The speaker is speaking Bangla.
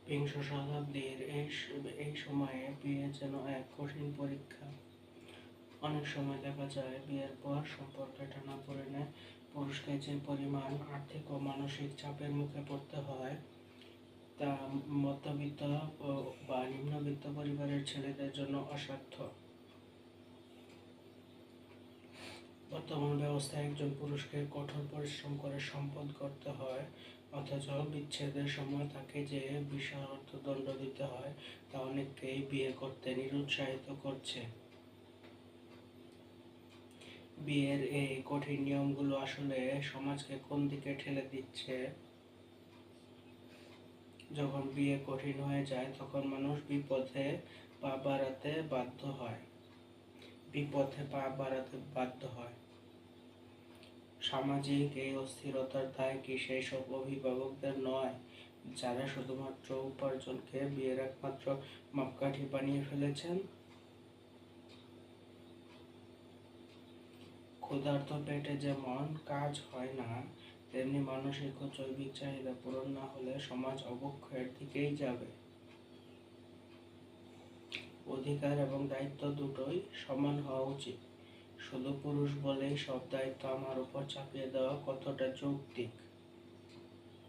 বিংশ শতাব্দীর এই সময়ে বিয়ে যেন এক কঠিন পরীক্ষা। অনেক সময় দেখা যায় বিয়ের পর সম্পর্কে টানাপোড়েনে পুরুষকে যে পরিমাণ আর্থিক ও মানসিক চাপের মুখে পড়তে হয় তা মধ্যবিত্ত বা নিম্নবিত্ত পরিবারের ছেলেদের জন্য অসাধ্য। বর্তমান ব্যবস্থায় একজন পুরুষকে কঠোর পরিশ্রম করে সম্পদ করতে হয়, অথচ বিচ্ছেদের সময় তাকে যে বিশাল অর্থদণ্ড দিতে হয় তা অনেককেই বিয়ে করতে নিরুৎসাহিত করছে। বিয়ের এই কঠিন নিয়মগুলো আসলে সমাজকে কোন দিকে ঠেলে দিচ্ছে? যখন বিয়ে কঠিন হয়ে যায় তখন মানুষ বিপথে পা বাড়াতে বাধ্য হয়। সামাজিক এই অস্থিরতার দায় কি সেই সব অভিভাবকদের নয়, যারা শুধুমাত্র উপার্জনকে বিয়ের একমাত্র মাপকাঠি বানিয়ে ফেলেছেন? ক্ষুধার্ত পেটে যেমন কাজ হয় না, তেমনি মানসিক ও জৈবিক চাহিদা পূরণ না হলে সমাজ অবক্ষয়ের দিকেই যাবে। অধিকার এবং দায়িত্ব দুটোই সমান হওয়া উচিত। শুধু পুরুষ বলেই সব দায়িত্ব আমার উপর চাপিয়ে দেওয়া কতটা যৌক্তিক?